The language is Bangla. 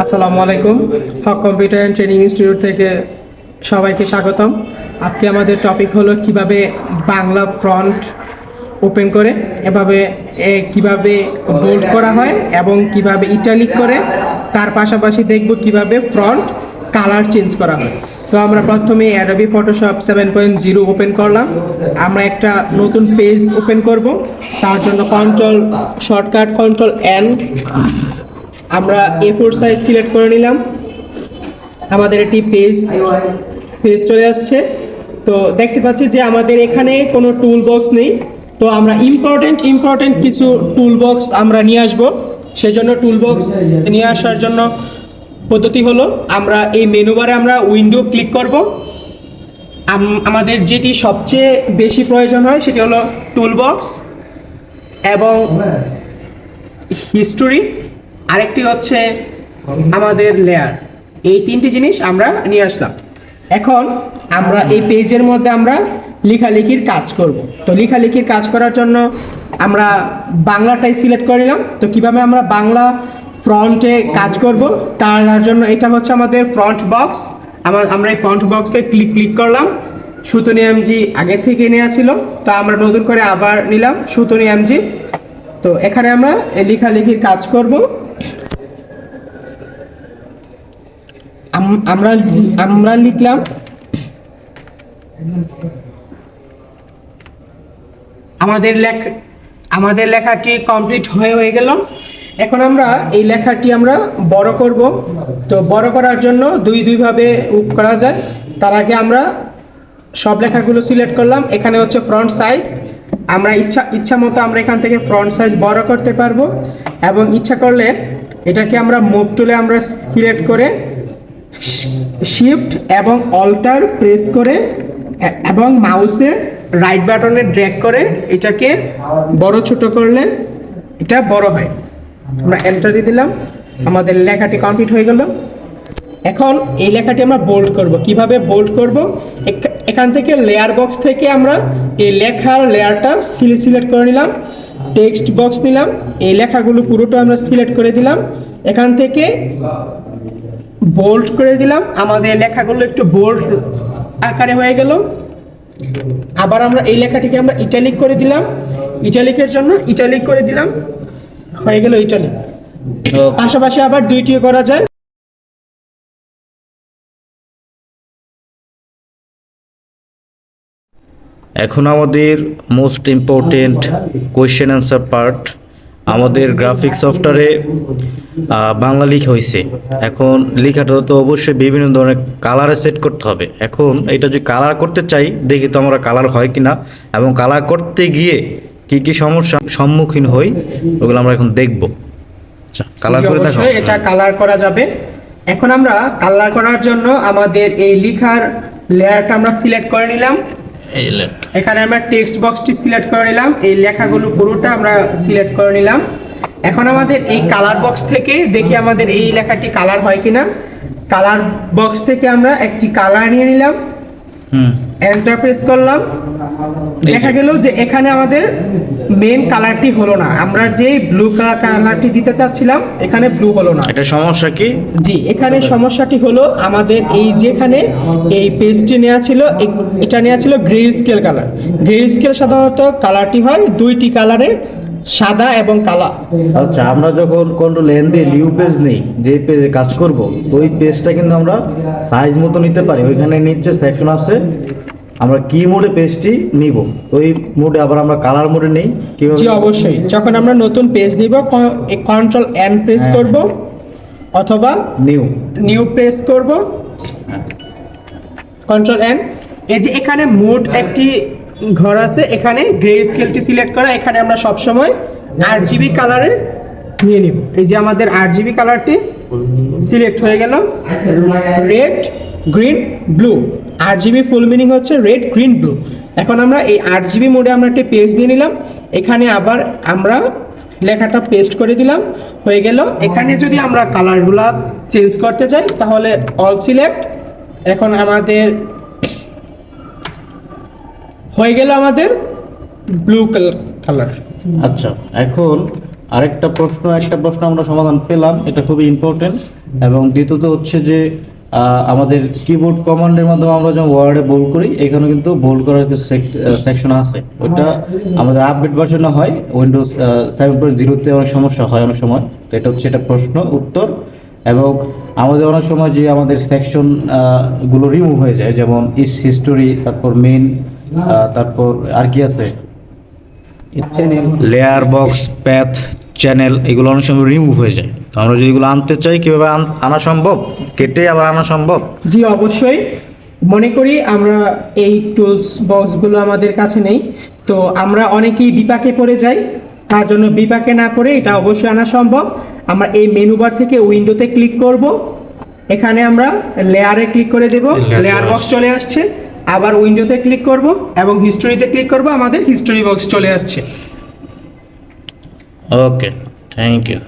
আসসালামু আলাইকুম। হক কম্পিউটার অ্যান্ড ট্রেনিং ইনস্টিটিউট থেকে সবাইকে স্বাগতম। আজকে আমাদের টপিক হলো কিভাবে বাংলা ফন্ট ওপেন করে কিভাবে বোল্ড করা হয় এবং কিভাবে ইটালিক করে, তার পাশাপাশি দেখব কিভাবে ফন্ট কালার চেঞ্জ করা হয়। তো আমরা প্রথমে অ্যাডোবি ফটোশপ 7.0 ওপেন করলাম। আমরা একটা নতুন পেজ ওপেন করব। তার জন্য শর্টকাট কন্ট্রোল এন, আমরা A4 সাইজ সিলেক্ট করে নিলাম। আমাদের একটি পেজ চলে আসছে। তো দেখতে পাচ্ছি যে আমাদের এখানে কোনো টুল বক্স নেই। তো আমরা ইম্পর্টেন্ট কিছু টুল বক্স আমরা নিয়ে আসব। সেজন্য টুল বক্স নিয়ে আসার জন্য পদ্ধতি হলো, আমরা এই মেনু বারে আমরা উইন্ডো ক্লিক করব। আমাদের যেটি সবচেয়ে বেশি প্রয়োজন হয় সেটি হলো টুল বক্স এবং হিস্টোরি, আরেকটি হচ্ছে আমাদের লেয়ার। এই তিনটি জিনিস আমরা নিয়ে আসলাম। এখন আমরা এই পেজের মধ্যে আমরা লেখালেখির কাজ করব। তো লেখালেখির কাজ করার জন্য আমরা বাংলাটাই সিলেক্ট করে নিলাম। তো কিভাবে আমরা বাংলা ফ্রন্টে কাজ করব তার জন্য এটা হচ্ছে আমাদের ফ্রন্ট বক্স। আমরা এই ফ্রন্ট বক্সে ক্লিক করলাম। সুতনি এমজি আগে থেকে নেওয়া ছিল, তো আমরা নতুন করে আবার নিলাম সুতনি এমজি। তো এখানে আমরা লেখালেখির কাজ করব। আমরা লিখলাম আমাদের লেখাটি কমপ্লিট হয়ে গেল। এখন আমরা এই লেখাটি আমরা বড় করব। তো বড় করার জন্য দুই ভাবে করা যায়। তার আগে আমরা সব লেখাগুলো সিলেক্ট করলাম। এখানে হচ্ছে ফ্রন্ট সাইজ, আমরা ইচ্ছা মতো আমরা এখান থেকে ফ্রন্ট সাইজ বড় করতে পারবো, এবং ইচ্ছা করলে এটাকে আমরা মুভ টুলে আমরা সিলেক্ট করে শিফট এবং অল্টার প্রেস করে এবং মাউসে রাইট বাটনে ড্র্যাগ করে এটাকে বড় ছোট করলে এটা বড় হয়। আমরা এন্টার দিয়ে দিলাম, আমাদের লেখাটি কমপ্লিট হয়ে গেল। এখন এই লেখাটি আমরা বোল্ড করব। কিভাবে বোল্ড করব? এখান থেকে লেয়ার বক্স থেকে আমরা এই লেখার লেয়ারটা সিলেক্ট করে নিলাম। টেক্সট বক্স নিলাম, এই লেখাগুলো পুরোটা আমরা সিলেক্ট করে দিলাম। এখান থেকে বোল্ড করে দিলাম, আমাদের লেখাগুলো একটু বোল্ড আকারে হয়ে গেল। আবার আমরা এই লেখাটিকে আমরা ইটালিক করে দিলাম। ইটালিকের জন্য ইটালিক করে দিলাম, হয়ে গেল ইটালিক। পাশাপাশি আবার দুইটিও করা যায়। এখন আমাদের most important question answer part. আমাদের গ্রাফিক্স সফটওয়্যারে বাংলা লেখা হয়েছে। এখন লেখাটা তো অবশ্যই বিভিন্ন ধরনের কালারে সেট করতে হবে। এখন এটা যদি কালার করতে চাই, দেখি তো আমরা কালার হয় কিনা, এবং কালার করতে গিয়ে কি কি সমস্যার সম্মুখীন হই ওগুলো আমরা এখন দেখব। আচ্ছা, কালার করে দেখো। এটা কালার করা যাবে। এখন আমরা কালার করার জন্য আমাদের এই লেখার লেয়ারটা আমরা সিলেক্ট করে নিলাম। এখানে আমরা টেক্সট বক্সটি সিলেক্ট করে নিলাম, এই লেখাগুলো পুরোটা আমরা সিলেক্ট করে নিলাম। এখন আমাদের এই কালার বক্স থেকে দেখি আমাদের এই লেখাটি কালার হয় কিনা। কালার বক্স থেকে আমরা একটি কালার নিয়ে নিলাম, এন্টার প্রেস করলাম। দেখা গেল যে এখানে আমাদের মেন কালারটি হলো না, আমরা যে ব্লু কালারটি দিতে চাচ্ছিলাম এখানে ব্লু হলো না। এটা সমস্যা কি? জি, এখানে সমস্যাটি হলো আমাদের এই যেখানে এই পেজটি নেওয়া ছিল, এটা নেওয়া ছিল grey scale colour. Grey scale সাধারণত কালারটি হয় দুইটি কালারে, সাদা এবং কালা। আচ্ছা, আমরা যখন কন্ট্রোল এন দিয়ে নিউ পেজ নেই, যে পেজে কাজ করব ওই পেজটা কিন্তু আমরা সাইজ মতো নিতে পারি। ওইখানে নিচে সেকশন আছে, আমরা কি মোডে পেজটি নিব ওই মোডে আবার আমরা কালার মোডে নেই। কিভাবে? জি অবশ্যই, যখন আমরা নতুন পেজ নিব কন্ট্রোল এন প্রেস করব অথবা নিউ প্রেস করব, কন্ট্রোল এন। এই যে এখানে মোড একটি ঘর আছে, এখানে গ্রে স্কেলটি সিলেক্ট করা। এখানে আমরা সব সময় RGB কালারে নিয়ে নিব। এই যে আমাদের RGB কালারটি সিলেক্ট হয়ে গেল, red green blue. RGB full meaning হচ্ছে রেড গ্রিন ব্লু। এখন আমরা এই RGB মোডে আমরা একটা পেজ দিয়ে নিলাম। এখানে আবার আমরা লেখাটা পেস্ট করে দিলাম, হয়ে গেল। এখানে যদি আমরা কালারগুলা চেঞ্জ করতে চাই তাহলে অল সিলেক্ট। এখন আমাদের হয়ে গেল আমাদের ব্লু কালার। আচ্ছা, এখন একটা প্রশ্ন আমরা সমাধান পেলাম, এটা খুবই ইম্পর্টেন্ট। এবং দ্বিতীয়ত হচ্ছে যে আমাদের কিবোর্ড কমান্ডের মাধ্যমে আমরা যখন ওয়ার্ডে বোল্ড করি, এখানে কিন্তু বোল্ড করার কিছু সেকশন আছে। ওটা আমাদের আপডেট ভার্সনে হয়, উইন্ডোজ 7.0-তে অনেক সমস্যা হয় অনেক সময়। তো এটা হচ্ছে এটা প্রশ্ন উত্তর। এবং আমাদের অনেক সময় যে আমাদের সেকশন গুলো রিমুভ হয়ে যায়, যেমন হিস্টোরি, তারপর মেইন, তারপর আর কি আছে, লেয়ার বক্স, প্যাথ, চ্যানেল, এগুলো অনেক সময় রিমুভ হয়ে যায়। তো আমরা যদি এগুলো আনতে চাই, কীভাবে আনা সম্ভব? কেটে আবার আনা সম্ভব? জি অবশ্যই, মনে করি আমরা এই টুলস বক্সগুলো আমাদের কাছে নেই, তো আমরা অনেকেই বিপাকে পড়ে যাই। তার জন্য বিপাকে না পড়ে এটা অবশ্যই আনা সম্ভব। আমরা এই মেনু বার থেকে উইন্ডোতে ক্লিক করব, এখানে আমরা লেয়ারে ক্লিক করে দেব, লেয়ার বক্স চলে আসছে। আবার উইন্ডোতে ক্লিক করব এবং হিস্টোরিতে ক্লিক করব, আমাদের হিস্টোরি বক্স চলে আসছে। ওকে, থ্যাংক ইউ।